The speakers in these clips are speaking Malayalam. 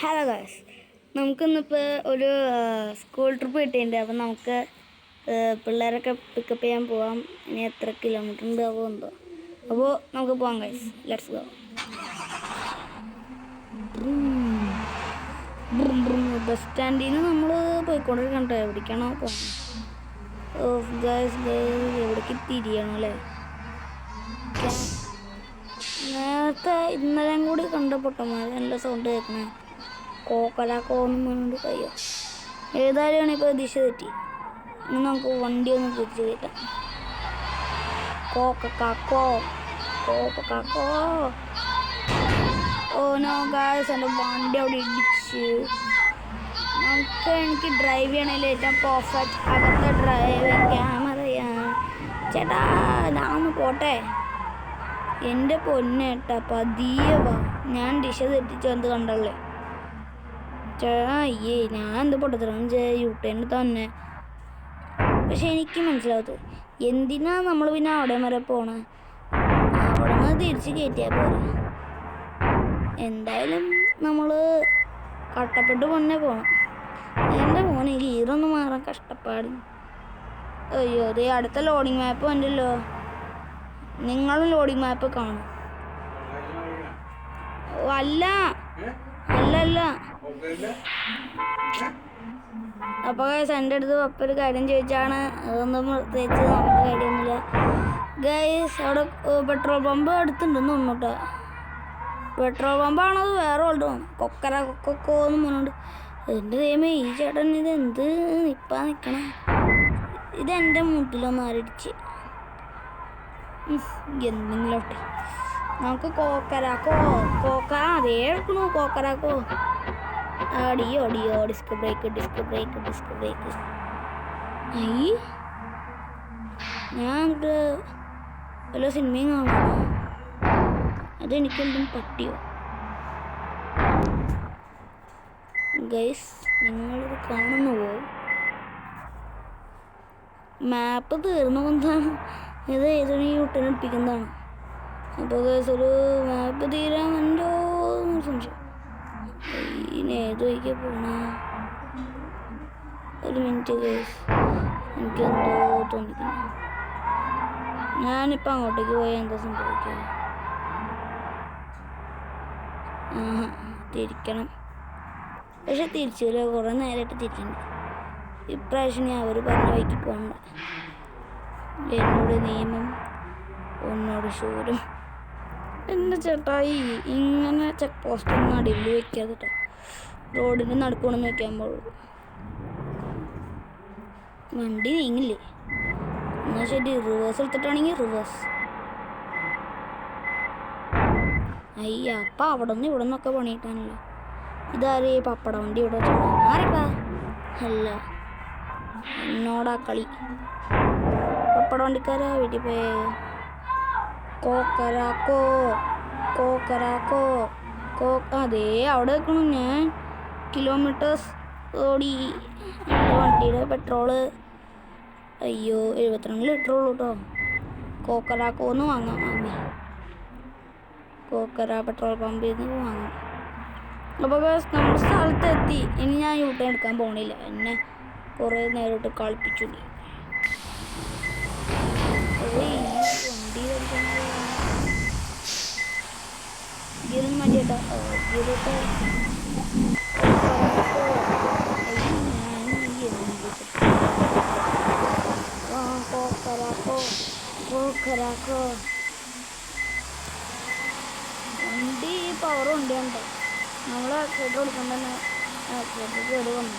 ഹലോ ഗായ്സ്, നമുക്കിന്നിപ്പോൾ ഒരു സ്കൂൾ ട്രിപ്പ് കിട്ടിയിട്ടുണ്ട്. അപ്പം നമുക്ക് പിള്ളേരൊക്കെ പിക്കപ്പ് ചെയ്യാൻ പോവാം. ഇനി എത്ര കിലോമീറ്റർ ഉണ്ടാവുമോ എന്തോ. അപ്പോൾ നമുക്ക് പോവാം ഗായ്സ്, ലെറ്റ്സ് ഗോ. ബസ് സ്റ്റാൻഡിൽ നിന്ന് നമ്മൾ പോയിക്കൊണ്ടിരിക്കണ്ട, എവിടേക്കാണോ പോകുന്നത്? ഗായ്സ് എവിടേക്ക് തിരിയണം അല്ലേ? നേരത്തെ ഇന്നലെയും കൂടി കണ്ട പൊട്ടന്മാർ നല്ല സൗണ്ട് കേൾക്കണേ. കോക്കലാക്കോന്നും പറഞ്ഞിട്ട് കഴിയോ. ഏതായാലും ഇപ്പോൾ ദിശ തെറ്റി. ഇനി നമുക്ക് വണ്ടി ഒന്ന് തിരിച്ചു കയറ്റാം. കോക്കോ ഓ നോ ഗായ്സ്, എൻ്റെ വണ്ടി അവിടെ ഇടിച്ച്. എനിക്ക് ഡ്രൈവ് ചെയ്യണമെങ്കിൽ ഏറ്റവും പെർഫെക്റ്റ് അകത്തെ ഡ്രൈവിങ് ക്യാമറയാണ്. ചേട്ടാ ഞാനൊന്ന് പോട്ടെ. എൻ്റെ പൊന്നേട്ടാ പതിയെ വാ, ഞാൻ ദിശ തെറ്റിച്ചു എന്ത് കണ്ടല്ലേ. അയ്യേ ഞാൻ എന്ത് പൊട്ടത്തരം യൂട്ടേൺ തന്നെ. പക്ഷെ എനിക്ക് മനസ്സിലാവത്തത് എന്തിനാ നമ്മൾ പിന്നെ അവിടെ വരെ പോണേ? അവിടെ നിന്ന് തിരിച്ച് കയറ്റിയാൽ പോരെ. എന്തായാലും നമ്മൾ കഷ്ടപ്പെട്ട് പൊന്നെ പോകണം. എൻ്റെ മോനെ ഗീറൊന്ന് മാറാൻ കഷ്ടപ്പാട്. അയ്യോ അതേ അടുത്ത ലോഡിങ് മാപ്പ് ഉണ്ടല്ലോ. നിങ്ങളും ലോഡിങ് മാപ്പ് കാണും. അല്ല അപ്പോൾ എൻ്റെ അടുത്ത് പപ്പ ഒരു കാര്യം ചോദിച്ചാണ്. അതൊന്നും പ്രത്യേകിച്ച് നമുക്ക് കാര്യമൊന്നുമില്ല ഗൈസ്. അവിടെ പെട്രോൾ പമ്പ് അടുത്തുണ്ടെന്ന് തോന്നുന്നു. പെട്രോൾ പമ്പാണത് വേറെ ഓൾഡോ കൊക്കോന്ന് പറഞ്ഞുകൊണ്ട്. എൻ്റെ ദൈവമേ, ഈ ചേട്ടൻ ഇത് എന്ത് നിപ്പാ നിൽക്കണേ. ഇതെൻ്റെ മൂട്ടിലൊന്ന് ആരടിച്ച് എന്തെങ്കിലോട്ടെ. നമുക്ക് അതേ എടുക്കണു. കോക്കരാക്കോ അടിയോ ഡിസ്ക് ബ്രേക്ക്. ഞാൻ വല്ല സിനിമയും കാണുന്നു. അതെനിക്കെന്തും പട്ടിയോ? ഗൈസ് നിങ്ങളിത് കാണുന്നുവോ? മാപ്പ് തീർന്നു എന്താണ് ഇത്? ഏതൊരു യൂട്ടേൺ എടുപ്പിക്കുന്നതാണ്. അപ്പോൾ ഗൈസ് ഒരു മാപ്പ് തീരാമല്ലോ സംശയം. ഇനി ഏത് വഴിക്ക് പോണ? ഒരു മിനിറ്റ് ഗൈസ്, എനിക്കെന്തോ തോന്നിക്കുന്നു. ഞാനിപ്പോൾ അങ്ങോട്ടേക്ക് പോയാൽ എന്താ സംഭവിക്കുക? തിരിക്കണം. പക്ഷെ തിരിച്ചില്ല, കുറേ നേരമായിട്ട് തിരിക്കണം. ഇപ്രാവശ്യം ഞാൻ അവർ പറഞ്ഞ വഴിക്ക് പോകണ്ട. എന്നോട് നിയമം, എന്നോട് ശൂരം. എൻ്റെ ചേട്ടായി ഇങ്ങനെ ചെക്ക് പോസ്റ്റൊന്നും അടിയിൽ വെക്കാതെ കേട്ടോ. റോഡിൻ്റെ നടുക്കൊന്നും വെക്കാൻ പാടുള്ളൂ. വണ്ടി നീങ്ങില്ലേ? എന്നാൽ ശരി, റിവേഴ്സ് എടുത്തിട്ടാണെങ്കിൽ റിവേഴ്സ്. അയ്യ അപ്പം അവിടെ നിന്ന് ഇവിടെ നിന്നൊക്കെ പണിയിട്ടാണല്ലോ. ഇതാരേ പപ്പട വണ്ടി ഇവിടെ ആരപ്പാ? അല്ല എന്നോടാ കളി. പപ്പട വണ്ടിക്കാരാ വീട്ടിൽ പോയേ. കോക്കരാക്കോ അതേ അവിടെ വെക്കണം. ഞാൻ കിലോമീറ്റേഴ്സ് ഓടി. എൻ്റെ വണ്ടിയുടെ പെട്രോള് അയ്യോ 72 ലിറ്റർ ഉള്ളൂ കേട്ടോ. കോക്കരാക്കോന്ന് വാങ്ങാം. കോക്കര പെട്രോൾ പമ്പിൽ നിന്ന് വാങ്ങാം. അപ്പോൾ നമ്മുടെ സ്ഥലത്തെത്തി. ഇനി ഞാൻ യൂട്ടേൺ എടുക്കാൻ പോകണില്ല. എന്നെ കുറേ നേരിട്ട് കളിപ്പിച്ചു. ഗിറൊന്നും മതിയേട്ടാ. ഗിറോട്ട് കോക്കരാക്കോ വണ്ടി പവർ വണ്ടിയുണ്ടോ? നമ്മൾ ആക്സിഡൻറ്റ് കൊടുക്കാൻ തന്നെ ആക്സിഡൻറ്റ് കേട് വന്നു.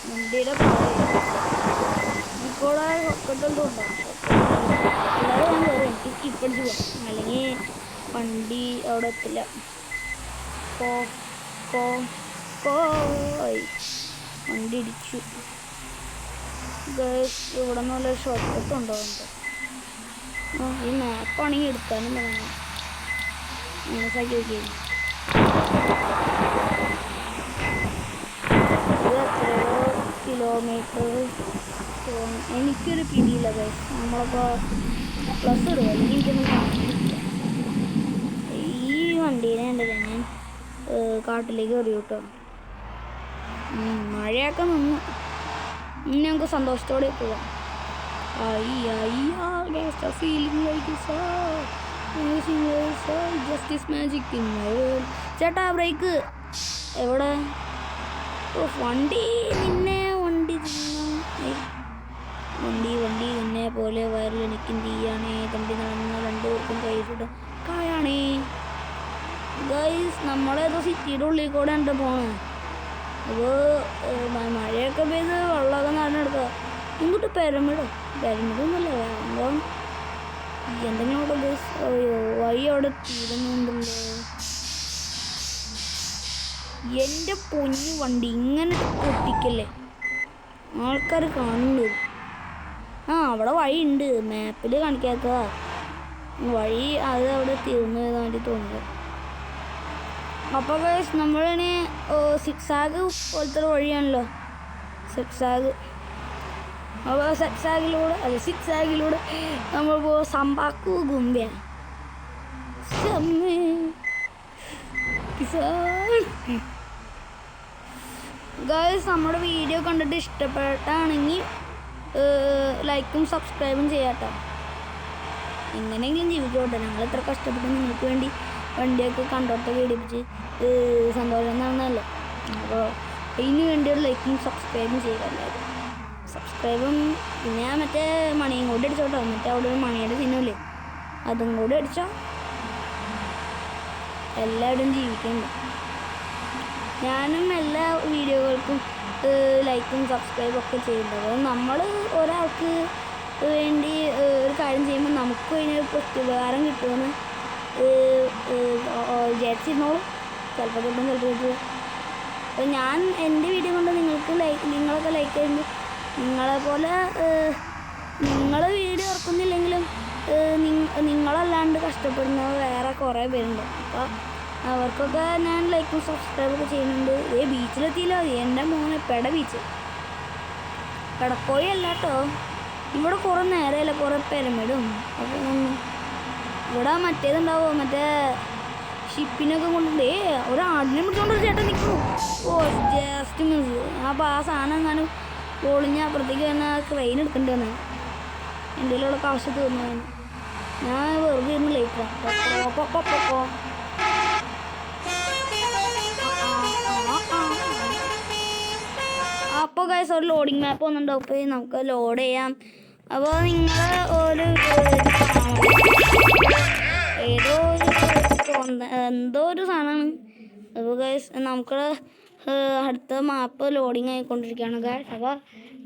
വണ്ടിയുടെ പവർ എനിക്കൂടെ ഹോസ്പിറ്റലിൽ ഉണ്ടാകും. എല്ലാവരും ഞാൻ കയറി എനിക്ക് സ്കിപ്പടിച്ച് പോകാം, അല്ലെങ്കിൽ വണ്ടി അവിടെ എത്തില്ല. വണ്ടി ഇടിച്ചു. ഇവിടെ നല്ല ഷോർട്ട് കട്ട് ഉണ്ടാവുന്നുണ്ട്. ഈ മാപ്പാണെങ്കിൽ എടുക്കാനും പറഞ്ഞു. മനസ്സാക്കി നോക്കി ഇത് എത്രയോ കിലോമീറ്റർ എനിക്കൊരു പിടിയില്ല ഗൈസ്. നമ്മളപ്പോൾ പ്ലസ് ഇടുക, അല്ലെങ്കിൽ എനിക്കൊന്നും കാണില്ല. ഈ വണ്ടീനെ ഉണ്ടല്ലോ ഞാൻ കാട്ടിലേക്ക് കയറി കേട്ടോ. മഴയൊക്കെ നിന്നു. ഇനി ഞങ്ങൾക്ക് സന്തോഷത്തോടെ പോവാം. ചേട്ടാ ബ്രേക്ക് എവിടെ? വണ്ടി നിന്നെ വണ്ടി നിന്നെ പോലെ വയറിലെനിക്കും തീയാണേ. തണ്ടി നടന്ന രണ്ടുപേർക്കും കൈയിട്ടിട്ട് കായാണേ. ഗൈസ് നമ്മളേതോ സിറ്റിയുടെ ഉള്ളിൽ കൂടെ ഉണ്ട് പോണേ. അപ്പോൾ മഴയൊക്കെ പെയ്ത് വെള്ളമൊക്കെ നടന്നെടുക്കുക. ഇങ്ങോട്ട് പിരമിഡൊന്നുമല്ല വേറെ എന്തെങ്കിലും അവിടെ ഗൈസ്. വഴി അവിടെ തീരുന്നുണ്ടല്ലോ. എൻ്റെ പൊന്നു വണ്ടി ഇങ്ങനെ പൊട്ടിക്കല്ലേ, ആൾക്കാർ കാണുന്നുണ്ട്. അവിടെ വഴിയുണ്ട്, മാപ്പിൽ കാണിക്കാത്തതാ വഴി. അത് അവിടെ തീർന്നു വേണ്ടി തോന്നുന്നത്. അപ്പോൾ ഗൈസ് നമ്മളിനി സിക്സാഗ് പോലത്തെ ഒരു വഴിയാണല്ലോ സിക്സാഗ്. അപ്പോൾ സിക്സാഗിലൂടെ നമ്മൾ സംബാക്കു ഗുംബ. ഗൈസ് നമ്മുടെ വീഡിയോ കണ്ടിട്ട് ഇഷ്ടപ്പെട്ടാണെങ്കിൽ ലൈക്കും സബ്സ്ക്രൈബും ചെയ്യാട്ടോ. എങ്ങനെയെങ്കിലും ജീവിച്ചോട്ടെ. ഞങ്ങൾ ഇത്ര കഷ്ടപ്പെട്ട് നിങ്ങൾക്ക് വേണ്ടി വണ്ടിയൊക്കെ കണ്ടോട്ടൊക്കെ ഇടിപ്പിച്ച് സന്തോഷം നടന്നല്ലോ. അപ്പോൾ അതിന് വേണ്ടി ഒരു ലൈക്കും സബ്സ്ക്രൈബും ചെയ്യുക എല്ലാവരും. സബ്സ്ക്രൈബും പിന്നെ ഞാൻ മറ്റേ മണിയും കൂടി അടിച്ചോട്ടോ. മറ്റേ അവിടെ ഒരു മണിയുടെ ചിഹ്നമില്ലേ, അതും കൂടി അടിച്ചോ. എല്ലാവരും ജീവിക്കുന്നുണ്ട്. ഞാനും എല്ലാ വീഡിയോകൾക്കും ലൈക്കും സബ്സ്ക്രൈബും ഒക്കെ ചെയ്യുന്നുണ്ട്. അപ്പോൾ നമ്മൾ ഒരാൾക്ക് വേണ്ടി ഒരു കാര്യം ചെയ്യുമ്പോൾ നമുക്ക് അതിനൊരു പ്രത്യുപകാരം കിട്ടുമെന്ന് വിചാരിച്ചിരുന്നോളൂ. ചിലപ്പോൾ കിട്ടും, ചിലപ്പോൾ കിട്ടും. അപ്പോൾ ഞാൻ എൻ്റെ വീഡിയോ കൊണ്ട് നിങ്ങളൊക്കെ ലൈക്ക് ചെയ്യുമ്പോൾ നിങ്ങളെപ്പോലെ നിങ്ങൾ വീഡിയോ ഇറക്കുന്നില്ലെങ്കിലും നിങ്ങളല്ലാണ്ട് കഷ്ടപ്പെടുന്ന വേറെ കുറേ പേരുണ്ട്. അപ്പോൾ അവർക്കൊക്കെ ഞാൻ ലൈക്കും സബ്സ്ക്രൈബൊക്കെ ചെയ്യുന്നുണ്ട്. ബീച്ചിലെത്തിയില്ലോ. എൻ്റെ മോനെ ബീച്ച് പെടക്കോഴി അല്ല കേട്ടോ. ഇവിടെ കുറേ നേരമല്ല, കുറേ പിരമിഡും അപ്പോൾ ഇവിടെ മറ്റേതുണ്ടാവോ, മറ്റേ ഷിപ്പിനൊക്കെ കൊണ്ടുണ്ട്. ഒരാടിനെ പിടിച്ചോണ്ടൊരു ചേട്ടൻ നിൽക്കുന്നു. Just miss. അപ്പോൾ ആ സാധനം എങ്ങാനും പൊളിഞ്ഞ് അപ്പുറത്തേക്ക് തന്നെ ക്രെയിൻ എടുക്കേണ്ടി വന്നേ. എന്തെങ്കിലും ഇവിടെ കാശ് തീർന്നു. ഞാൻ വെറുതെ ഇരുന്ന് ലേറ്റാണ്. അപ്പോൾ ഗൈസ് ഒരു ലോഡിങ് മാപ്പ് വന്നിട്ടുണ്ടോ. അപ്പോൾ നമുക്ക് ലോഡ് ചെയ്യാം. അപ്പോൾ നിങ്ങൾ ഒരു എന്തോ ഒരു സാധനമാണ്. അപ്പോൾ ഗൈസ് നമുക്ക് അടുത്ത മാപ്പ് ലോഡിങ് ആയിക്കൊണ്ടിരിക്കുകയാണ് ഗൈസ്. അപ്പോൾ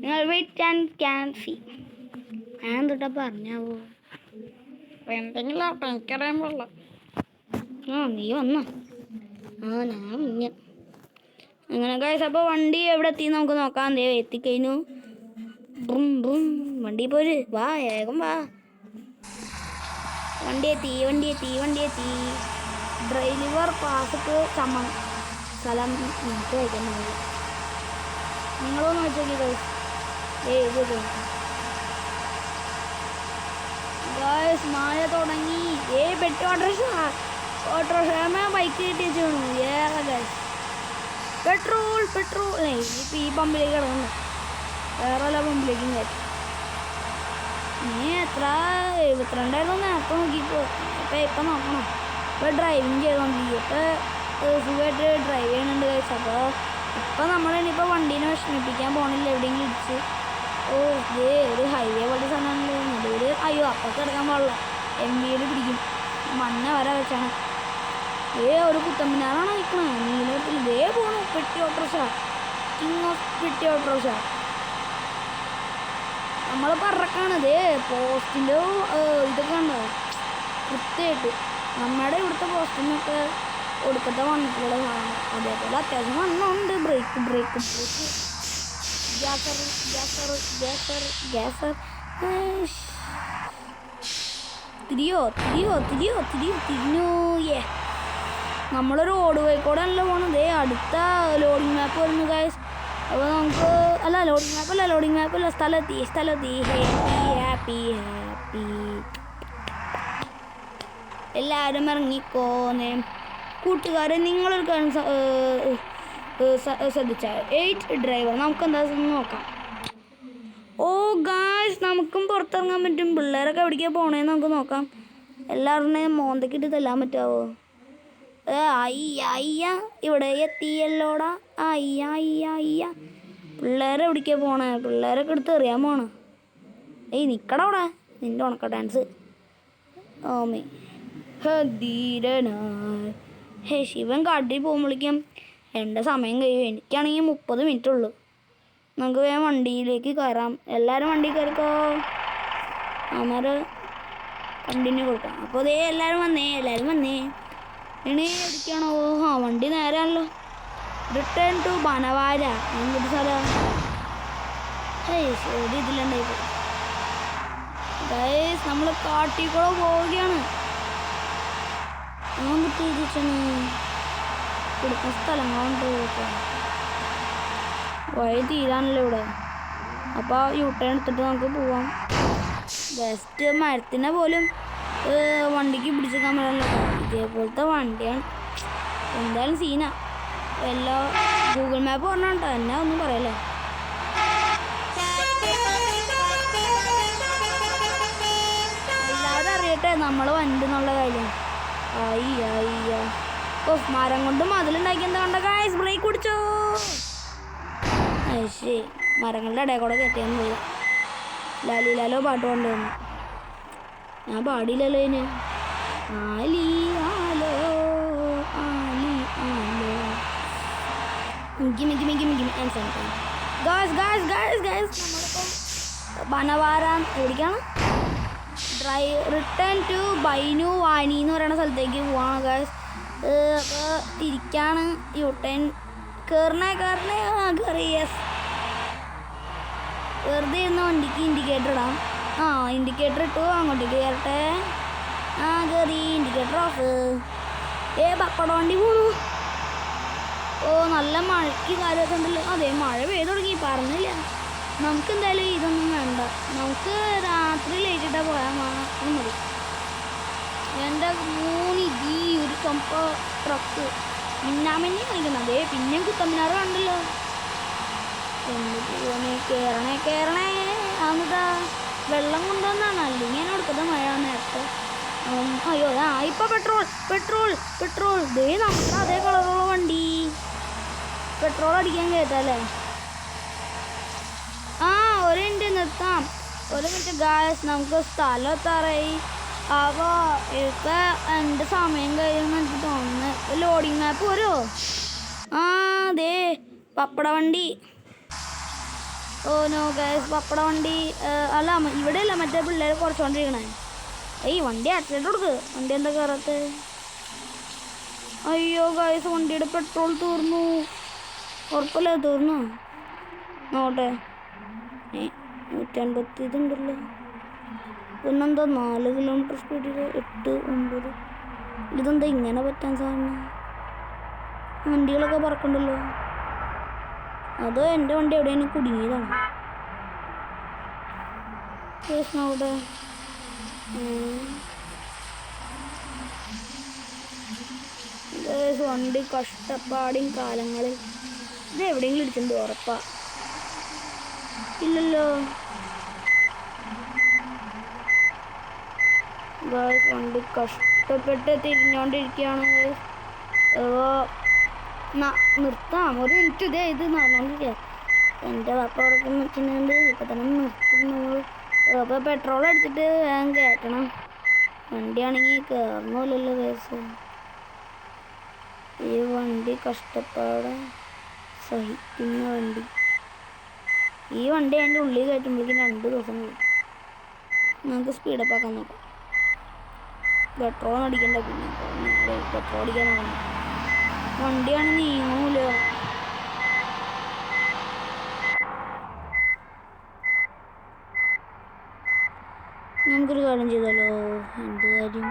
നിങ്ങൾ വെയിറ്റ് ആൻഡ് ക്യാൻ സീ. ഞാൻ എന്തിട്ടാ പറഞ്ഞാവോ എന്തെങ്കിലും ആട്ടോ, എനിക്കറിയാൻ പാടില്ല. നീ വന്നോ? ഞാൻ മുങ്ങ അങ്ങനെ ഗൈസ്. അപ്പോൾ വണ്ടി എവിടെ എത്തി നമുക്ക് നോക്കാം. എത്തിക്കഴിഞ്ഞു. വണ്ടി പോര്, വാ വേഗം വാ. വണ്ടി എത്തി. ഡ്രൈവർ പാസക്ക് ചമ്മണം സ്ഥലം നമുക്ക് വയ്ക്കാൻ മതി. നിങ്ങളൊന്ന് വെച്ചോക്കി ഗൈസ്. ഇത് ഗൈസ് മഴ തുടങ്ങി. പെട്ടി ഓട്ടോറിക്ഷ ബൈക്ക് കിട്ടി വെച്ചു. ഗൈസ് പെട്രോൾ ഇപ്പം ഈ പമ്പിലേക്ക് കിടക്കുന്നു. വേറെ വല്ല പമ്പിലേക്കും കയറ്റി. നീ എത്ര 72 നേരത്തെ നോക്കിക്കോ. ഇപ്പം നോക്കണം. ഇപ്പോൾ ഡ്രൈവിങ് ചെയ്തുകൊണ്ടിരിക്കും. ഇപ്പോൾ സുഖമായിട്ട് ഡ്രൈവ് ചെയ്യുന്നുണ്ട് കഴിച്ചു. അപ്പോൾ ഇപ്പം നമ്മളിനിപ്പോൾ വണ്ടീനെ വിഷമിപ്പിക്കാൻ പോകണില്ല. എവിടെയെങ്കിലും ഇടിച്ച് ഒരു ഹൈവേ പോലെ സാധനമാണല്ലോ നടുവിൽ. അയ്യോ അപ്പുറത്ത് കിടക്കാൻ പാടില്ല, MVD പിടിക്കും. മണ്ണ വരെ വെച്ചാണ്. ഒരു കുത്തമ്പിനാറാണ് നിൽക്കണത്. നീലത്തിൽ പോണു പെട്ടി ഓട്ടോറിക്ഷ. കിങ് ഓഫ് പെട്ടി ഓട്ടോറിക്ഷ. നമ്മൾ പറക്കാണ്. പോസ്റ്റിൻ്റെ ഇതൊക്കെ ഉണ്ടോ കൃത്യമായിട്ട്. നമ്മുടെ ഇവിടുത്തെ പോസ്റ്റിനൊക്കെ ഒടുക്കത്തെ വന്നിട്ടുള്ള സാധനം. അതേപോലെ അത്യാവശ്യം വണ്ണമുണ്ട്. ബ്രേക്ക് ഗ്യാസർ തിരിഞ്ഞു. നമ്മളൊരു റോഡ് വഴിക്കൂടെ അല്ല പോണത്. അടുത്ത ലോഡിങ് മാപ്പ് വരുന്നു ഗൈസ്. അപ്പോൾ നമുക്ക് ലോഡിങ് മാപ്പല്ല സ്ഥലത്തി. ഹാപ്പി എല്ലാവരും ഇറങ്ങിക്കോന്നേ. കൂട്ടുകാരെ നിങ്ങളൊരു കാര്യം ശ്രദ്ധിച്ചാൽ 8 ഡ്രൈവർ നമുക്ക് എന്താ നോക്കാം. ഓ ഗായ്സ്, നമുക്കും പുറത്തിറങ്ങാൻ പറ്റും. പിള്ളേരൊക്കെ എവിടേക്കാണ് പോണേന്ന് നമുക്ക് നോക്കാം. എല്ലാവരുടെയും മോന്തക്കിട്ട് തല്ലാൻ പറ്റാവോ? അയ്യ ഇവിടെ എത്തിയല്ലോടാ. അയ്യ പിള്ളേരെ എവിടേക്കാണ് പോണേ? പിള്ളേരൊക്കെ എടുത്ത് എറിയാൻ പോണേ. നിക്കടാ അവിടെ, നിന്റെ ഉണക്ക ഡാൻസ്. ഓമേ ധീരനായി. ശിവൻ കാട്ടിൽ പോകുമ്പോഴേക്കും എൻ്റെ സമയം കഴിയും. എനിക്കാണെങ്കിൽ 30 മിനിറ്റ് ഉള്ളൂ. നമുക്ക് വേഗം വണ്ടിയിലേക്ക് കയറാം. എല്ലാവരും വണ്ടിയിൽ കയറിക്കോ. അന്നേരം കണ്ടിന്യൂ കൊടുക്കാം. അപ്പോൾ അതേ എല്ലാവരും വന്നേ ഇനി എവിടേക്കാണോ? വണ്ടി നേരാണല്ലോ. Return to ബനവാര. എന്തൊരു സ്ഥലം? ഒരു ഇതിലുണ്ടായിപ്പോ ഗൈസ്, നമ്മൾ കാട്ടിൽ കൂടെ പോവുകയാണ്. കൊടുക്കുന്ന സ്ഥലങ്ങളുണ്ട് കേട്ടോ. വഴി തീരാനല്ലോ ഇവിടെ. അപ്പോൾ യൂട്ടേൺ എടുത്തിട്ട് നമുക്ക് പോവാം. ബെസ്റ്റ് മരത്തിനെ പോലും വണ്ടിക്ക് പിടിച്ചേക്കാൻ പറ്റില്ല. ഇതേപോലത്തെ വണ്ടിയാണ്. എന്തായാലും സീനാ. എല്ലാ ഗൂഗിൾ മാപ്പ് പറഞ്ഞോട്ടോ, എന്നാ ഒന്നും പറയല്ലേ. എല്ലാവരും അറിയട്ടെ നമ്മൾ വണ്ടി എന്നുള്ള കാര്യം. അയ്യ മരം കൊണ്ട് മതിലുണ്ടാക്കി എന്താ കണ്ട ഗായ്സ്. ബ്രേക്ക് പിടിച്ചോ. ശരി, മരങ്ങളുടെ ഇടയിൽ കൂടെ കയറ്റിയാൽ പോയി. ലാലോ പാട്ട് കൊണ്ടുവന്നു. ഞാൻ പാടിയില്ലല്ലോ ഇതിന്. നമ്മളിപ്പം ബനവാര എവിടേക്കാണ്? റിട്ടേൺ ടു ബൈനു വാനി എന്ന് പറയുന്ന സ്ഥലത്തേക്ക് പോവാണ് ഗായ്സ്. അപ്പോൾ തിരിക്കാണ് യൂട്ടേൺ. കയറണേ. യെസ്. വെറുതെ ഇരുന്ന് വണ്ടിക്ക് ഇൻഡിക്കേറ്റർ ഇടാം. ഇൻഡിക്കേറ്റർ ഇട്ടു. അങ്ങോട്ടേക്ക് കയറട്ടെ. കയറി. Indicator of. പപ്പട വണ്ടി പോണു. നല്ല മഴയ്ക്ക് കാര്യമൊക്കെ ഉണ്ടല്ലോ. അതെ, മഴ പെയ്തു തുടങ്ങി. പറഞ്ഞില്ല. നമുക്ക് എന്തായാലും ഇതൊന്നും വേണ്ട. നമുക്ക് രാത്രി ലേറ്റിട്ടാ പോയാൽ മാത്രം മതി. എൻ്റെ ഒരു കമ്പ ട്രക്ക് മിന്നാമിന്നി കളിക്കുന്നത്. അതേ പിന്നെയും കുത്തമ്മിനാറ് കണ്ടല്ലോ. കേറണേ. എന്നിട്ടാ വെള്ളം കൊണ്ടുവന്നാണ്. അല്ലെങ്കിൽ ഞാൻ കൊടുക്കട്ടെ മഴ നേരത്തെ. അയ്യോ ഇപ്പൊ പെട്രോൾ. ദേ നമ്മുടെ അതേ കളറുള്ള വണ്ടി. പെട്രോൾ അടിക്കാൻ കയറ്റല്ലേ? ഒരു മിനിറ്റ് നിർത്താം. ഒരു മിനിറ്റ് ഗായ്സ്, നമുക്ക് സ്ഥലം എത്താറായി. അപ്പോൾ ഇപ്പം എൻ്റെ സമയം കഴിയുമെന്ന് എനിക്ക് തോന്നുന്നു. ലോഡിങ് മാപ്പ് വരുമോ? ദേ പപ്പട വണ്ടി. നോ ഗായ്സ്, പപ്പട വണ്ടി അല്ല, ഇവിടെയല്ല, മറ്റേ പിള്ളേർ കുറച്ചുകൊണ്ടിരിക്കണേ. വണ്ടി ആക്സിഡൻറ്റ് കൊടുക്ക്. വണ്ടി എന്താ കയറാത്ത? അയ്യോ ഗായ്സ്, വണ്ടിയുടെ പെട്രോൾ തീർന്നു. ഉറപ്പല്ലേ തീർന്നു? നോട്ടെ. 150 ഇതുണ്ടല്ലോ. പിന്നെന്താ 4 കിലോമീറ്റർ സ്പീഡിൽ 8, 9. ഇതെന്താ ഇങ്ങനെ പറ്റാൻ സാധനം? വണ്ടികളൊക്കെ പറക്കണ്ടല്ലോ. അതോ എൻ്റെ വണ്ടി എവിടെയാണ് കുടുങ്ങിയതാണ്? അവിടെ വണ്ടി കഷ്ടപ്പാടും കാലങ്ങളിൽ ഇത് എവിടെയെങ്കിലും ഇടിച്ചിട്ടുണ്ട് ഉറപ്പാ? ഇല്ലല്ലോ. വണ്ടി കഷ്ടപ്പെട്ട് തിരിഞ്ഞോണ്ടിരിക്കുകയാണ്. നിർത്താം, ഒരു മിനിറ്റ്. ഇത് നടന്നോണ്ടിരിക്കുക. എൻ്റെ പപ്പ ഉറക്കം വെച്ചിട്ടുണ്ട്. ഇപ്പം തന്നെ നിർത്തുന്നു. അപ്പോൾ പെട്രോൾ എടുത്തിട്ട് വേഗം കയറ്റണം. വണ്ടിയാണെങ്കിൽ കയറണമല്ലോ കേസ്. ഈ വണ്ടി കഷ്ടപ്പാട് സഹിക്കുന്ന വണ്ടി. ഈ വണ്ടി അതിൻ്റെ ഉള്ളിൽ കയറ്റുമ്പോഴേക്കും 2 ദിവസം കഴിയും. നമുക്ക് സ്പീഡപ്പ് ആക്കാൻ നോക്കാം. പെട്രോൾ അടിക്കണ്ട. പിന്നെ പെട്രോൾ അടിക്കാൻ നോക്കണം. വണ്ടിയാണ് നീങ്ങൂല. നമുക്കൊരു കാര്യം ചെയ്താലോ? എന്ത് കാര്യം?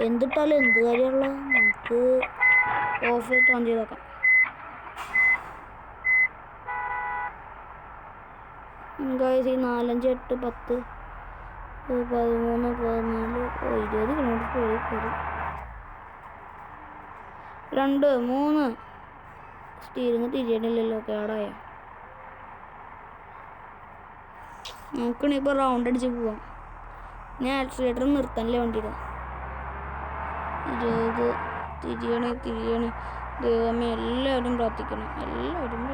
എന്തിട്ടാലോ എന്ത് കാര്യമുള്ള? നമുക്ക് ഓഫ് ചെയ്തിട്ട് ഓൺ ചെയ്ത് നോക്കാം. ഗൈസ്, ഈ 4, 5, 8, 10 13, 14, 20 കിലോമീറ്റർ സ്പീഡിൽ കയറി. 2, 3 സ്റ്റീറിങ് തിരിയണില്ലല്ലോ, കേടായ. നമുക്കാണെങ്കിൽ ഇപ്പോൾ റൗണ്ട് അടിച്ച് പോവാം. ഞാൻ ആക്സിലേറ്റർ നിർത്താനല്ലേ വണ്ടിയുടെ. 20 തിരിയണേ. ദൈവമേ, എല്ലാവരും പ്രാർത്ഥിക്കണം. എല്ലാവരും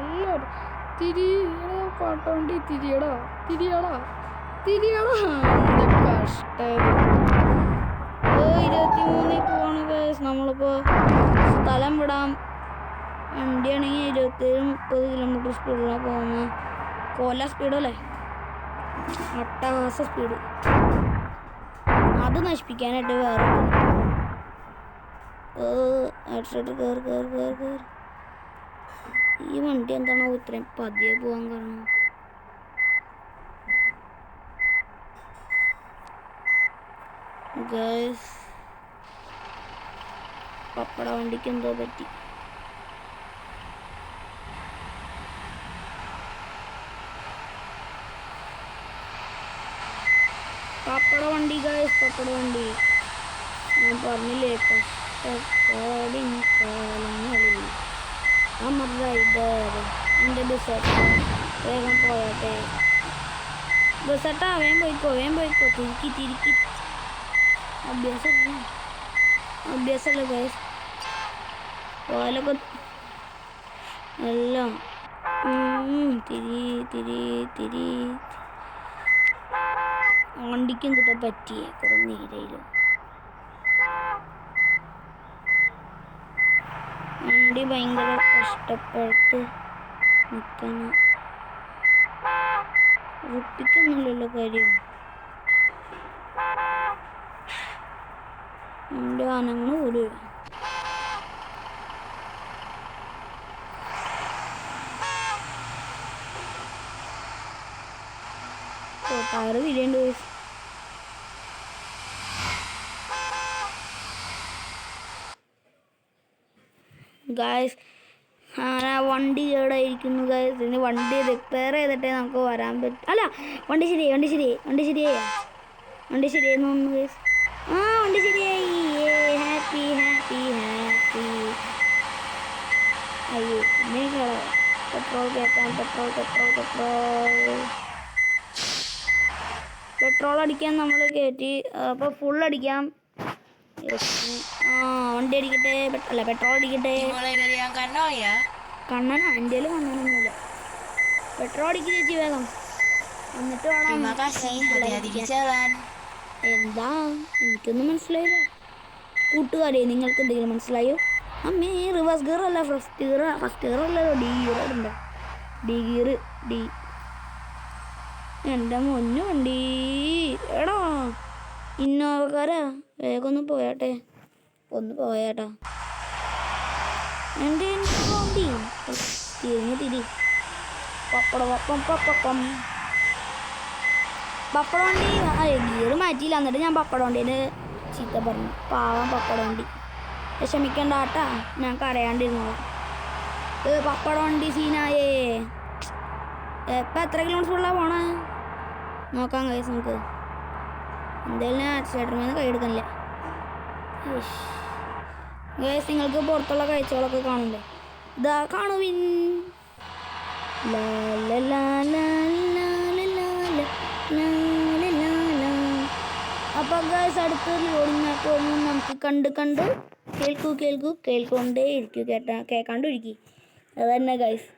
തിരിയടാ പാട്ടോണ്ടി, തിരിയടാ. കഷ്ടം. 23 പോവാണ് ഗൈസ്. നമ്മളിപ്പോൾ സ്ഥലം വിടാം. വണ്ടിയാണെങ്കിൽ 27-30 കിലോമീറ്റർ സ്പീഡിലാണ് പോകുന്നത്. കോല സ്പീഡല്ലേ, അട്ടഹാസ സ്പീഡ്. അത് നശിപ്പിക്കാനായിട്ട് വേറെ കയറി. ഈ വണ്ടി എന്താണോ ഇത്രയും പതിയെ പോകാൻ കാരണം? ഗൈസ്, പപ്പട വണ്ടിക്ക് എന്തോ പറ്റി. പപ്പട വണ്ടി ഗൈസ്, പപ്പട വണ്ടി. ഞാൻ പറഞ്ഞില്ലേ, കഷ്ടപ്പാടിൻ കാലങ്ങളിൽ അമർറൈഡർ. എൻ്റെ ബസ്സേട്ടാ, വേഗം പോയാട്ടെ. ബസ്സേട്ടാ, വേഗം പോയിക്കോ. തിരിക്കി. അഭ്യാസമല്ല ഗൈസ്, പോയാലൊക്കെ എല്ലാം തിരി. വണ്ടിക്കും കിട്ടാൻ പറ്റിയേ കുറെ നേരയില്ലോ. വണ്ടി ഭയങ്കര കഷ്ടപ്പെട്ട് നിൽക്കണം. ഉറപ്പിക്കുന്നില്ലല്ലോ കാര്യം. എൻ്റെ ആനങ്ങൾ പോലും ടയറ് തിരിയേണ്ട വയസ്സ്. ഗായ്സ്, അങ്ങനെ വണ്ടി കേടായിരിക്കുന്നു ഗായ്സ്. ഇനി വണ്ടി റിപ്പയർ ചെയ്തിട്ടേ നമുക്ക് വരാൻ പറ്റും. അല്ല, വണ്ടി ശരിയായി തോന്നുന്നു ഗായ്സ്. വണ്ടി ശരിയായി. ഹാപ്പി. അയ്യോ, ഇനി പെട്രോൾ കയറ്റാം. പെട്രോൾ അടിക്കാൻ നമ്മൾ കയറ്റി. അപ്പോൾ ഫുൾ അടിക്കാം. വണ്ടി അടിക്കട്ടെ. അല്ല, പെട്രോൾ അടിക്കട്ടെ. കണ്ണനാ? എൻ്റെ കണ്ണനൊന്നുമില്ല. പെട്രോൾ അടിക്കുക ചേച്ചി വേഗം. എന്നിട്ട് വേണം. എന്താ, എനിക്കൊന്നും മനസ്സിലായില്ല. കൂട്ടുകാരെ, നിങ്ങൾക്ക് എന്തെങ്കിലും മനസ്സിലായോ? അമ്മേ, റിവേഴ്സ് ഗിയർ അല്ല, ഫസ്റ്റ് ഗിയർ അല്ലല്ലോ, ഡി ഗിയർ ഉണ്ടോ? ഡി. എൻ്റെ മുന്നു വണ്ടി. എടാ, ഇന്നോവക്കാരാ, വേഗം ഒന്ന് പോയാട്ടെ. എൻ്റെ വണ്ടി തിരി. പപ്പട വണ്ടി ഗിയർ മാറ്റിയില്ല. എന്നിട്ട് ഞാൻ പപ്പട വണ്ടീൻ്റെ ചീത്ത പറഞ്ഞു. പാവം പപ്പട വണ്ടി. ക്ഷമിക്കണ്ട കേട്ടാ, ഞാൻ കരയാണ്ടിരുന്നോളാം. പപ്പട വണ്ടി സീനായേ. ഇപ്പം എത്ര കിലോമീറ്ററുള്ള പോണേ നോക്കാം ഗൈസ്. നമുക്ക് എന്തായാലും ഞാൻ ആക്സിലേറ്ററിൽ കൈ എടുക്കണില്ല ഗൈസ്. നിങ്ങൾക്ക് പുറത്തുള്ള കാഴ്ചകളൊക്കെ കാണില്ലേ? ഇതാ കാണുവിൻ. അപ്പം ഗൈസ്, അടുത്ത ലോഡിങ് മാപ്പ് നമുക്ക് കണ്ട് കേൾക്കൊണ്ടേ ഇരിക്കും. കേൾക്കാണ്ടിരിക്കും. അത് തന്നെ ഗൈസ്.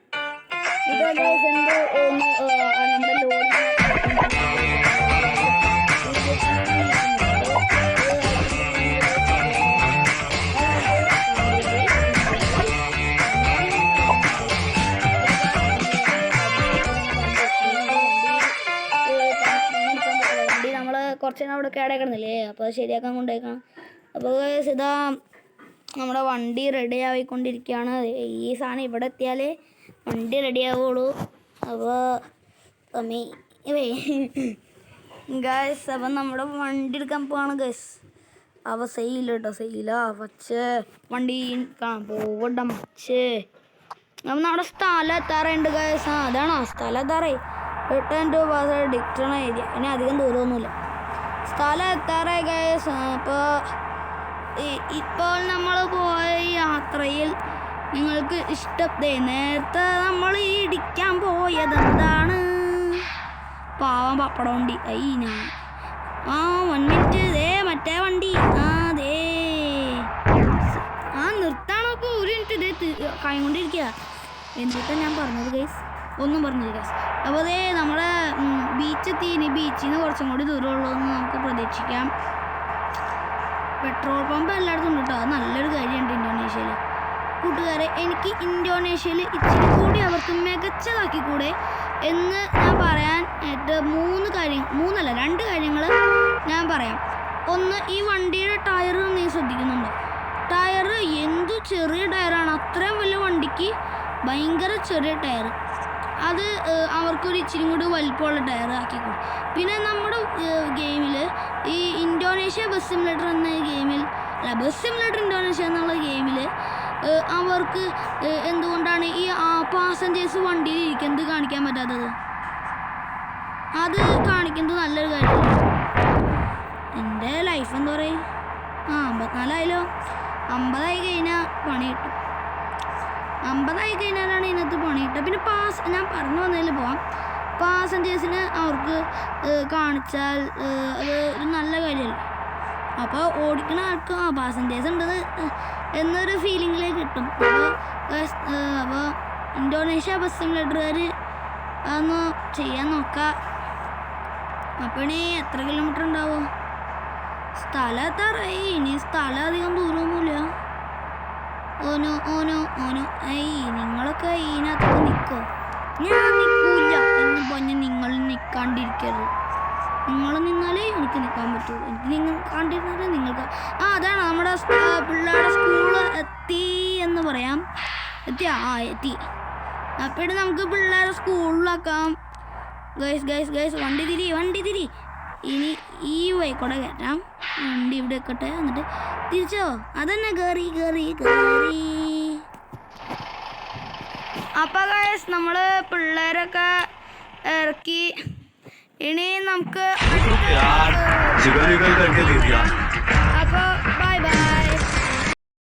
ഇതാ ഗൈസ്, നമ്മുടെ ലോഡിങ് കുറച്ച് നേരം അവിടെ കേടേക്കണമെന്നില്ലേ, അപ്പോൾ ശരിയാക്കാൻ കൊണ്ടേക്കണം. അപ്പോൾ ഇതാ നമ്മുടെ വണ്ടി റെഡി ആയിക്കൊണ്ടിരിക്കുകയാണ്. ഈ സാധനം ഇവിടെ എത്തിയാലേ വണ്ടി റെഡി ആവുള്ളൂ. അപ്പോൾ ഗൈസ്, അപ്പം നമ്മുടെ വണ്ടി എടുക്കാൻ പോവാണ് ഗൈസ്. അവ സെയിലാ വച്ച് വണ്ടി പോവണ്ട മച്ചേ. അപ്പം നമ്മുടെ സ്ഥലം എത്താറുണ്ട് ഗൈസ്. അതാണോ സ്ഥലം എത്താറേ? 8 രൂപ ഡിക്റ്റണ ഏരിയ. ഇനി അധികം ദൂരമൊന്നുമില്ല. സ്ഥലം എത്താറായി ഗൈസ്. ഇപ്പോൾ നമ്മൾ പോയ യാത്രയിൽ നിങ്ങൾക്ക് നേരത്തെ നമ്മൾ ഈ ഇടിക്കാൻ പോയത് എന്താണ്? പാവം പപ്പട വണ്ടി. ഞാൻ 1 മിനിറ്റ്. മറ്റേ വണ്ടി നിർത്താണൊക്കെ 1 മിനിറ്റ് കഴിഞ്ഞുകൊണ്ടിരിക്കുക. എന്നിട്ടാണ് ഞാൻ പറഞ്ഞത് ഗൈസ്, ഒന്നും പറഞ്ഞില്ല ഗൈസ്. അപ്പോൾ നമ്മളെ ബീച്ചെത്തി. ഇനി ബീച്ചിൽ നിന്ന് കുറച്ചും കൂടി ദൂരമുള്ളൂ എന്ന് നമുക്ക് പ്രതീക്ഷിക്കാം. പെട്രോൾ പമ്പ് എല്ലായിടത്തും ഉണ്ട് കേട്ടോ. അത് നല്ലൊരു കാര്യമുണ്ട് ഇന്തോനേഷ്യയിൽ. കൂട്ടുകാരെ, എനിക്ക് ഇന്തോനേഷ്യയിൽ ഇച്ചിരി കൂടി അവർക്ക് മികച്ചതാക്കിക്കൂടെ എന്ന് ഞാൻ പറയാൻ 2 കാര്യങ്ങൾ ഞാൻ പറയാം. ഒന്ന്, ഈ വണ്ടിയുടെ ടയർ നീ ശ്രദ്ധിക്കുന്നുണ്ടോ? ടയർ എന്തു ചെറിയ ടയറാണ്. അത്രയും വലിയ വണ്ടിക്ക് ഭയങ്കര ചെറിയ ടയർ. അത് അവർക്കൊരു ഇച്ചിരി കൂടി വലിപ്പമുള്ള ടയർ ആക്കിക്കൂടും. പിന്നെ നമ്മുടെ ഗെയിമിൽ ഈ ഇന്തോനേഷ്യ ബസ് സിമുലേറ്റർ എന്ന ഗെയിമിൽ ബസ് സിമുലേറ്റർ ഇന്തോനേഷ്യ എന്നുള്ള ഗെയിമിൽ അവർക്ക് എന്തുകൊണ്ടാണ് ഈ പാസഞ്ചേഴ്സ് വണ്ടിയിൽ ഇരിക്കുന്നത് കാണിക്കാൻ പറ്റാത്തത്? അത് കാണിക്കുന്നത് നല്ലൊരു കാര്യമല്ല. എൻ്റെ ലൈഫ് എന്താ പറയുക, 54 ആയാലോ. 50 ആയി കഴിഞ്ഞാൽ പണി കിട്ടും. 50 ആയി കഴിഞ്ഞാലാണ് ഇതിനകത്ത് പണി കിട്ടുക. പിന്നെ ഞാൻ പറഞ്ഞു വന്നതിൽ പോവാം. പാസഞ്ചേഴ്സിന് അവർക്ക് കാണിച്ചാൽ അത് ഒരു നല്ല കാര്യമല്ല. അപ്പോൾ ഓടിക്കുന്ന ആൾക്ക് പാസഞ്ചേഴ്സ് ഉണ്ടെന്ന് എന്നൊരു ഫീലിങ്ങിലേക്ക് കിട്ടും. അപ്പോൾ ഇന്തോനേഷ്യ ബസ് സിമുലേറ്ററുകാർ അതൊന്ന് ചെയ്യാൻ നോക്കാം. അപ്പോൾ ഇനി എത്ര കിലോമീറ്റർ ഉണ്ടാവും? സ്ഥലം എത്താറായി. ഇനി സ്ഥലം അധികം ദൂരമൊന്നുമില്ല. ഓനോ നിങ്ങളൊക്കെ ഇതിനകത്തൊക്കെ നിൽക്കോ? ഞാൻ നിൽക്കൂല എന്ന് പറഞ്ഞ് നിങ്ങൾ നിൽക്കാണ്ടിരിക്കരുത്. നിങ്ങൾ നിന്നാലേ എനിക്ക് നിൽക്കാൻ പറ്റുള്ളൂ. എനിക്ക് നിങ്ങൾ കണ്ടിരുന്നാലേ നിങ്ങൾക്ക് അതാണ് നമ്മുടെ പിള്ളേരുടെ സ്കൂൾ എത്തി എന്ന് പറയാം. എത്തി. അപ്പോൾ നമുക്ക് പിള്ളേരെ സ്കൂളിലാക്കാം. ഗൈസ് വണ്ടി തിരി. ഇനി ഈ വഴിക്കൂടെ കയറ്റാം. വണ്ടി ഇവിടെ വെക്കട്ടെ. എന്നിട്ട് തിരിച്ചോ? അതന്നെ കയറി. അപ്പോൾ ഗൈസ് നമ്മൾ പിള്ളേരൊക്കെ ഇറക്കി. ഇനി നമുക്ക്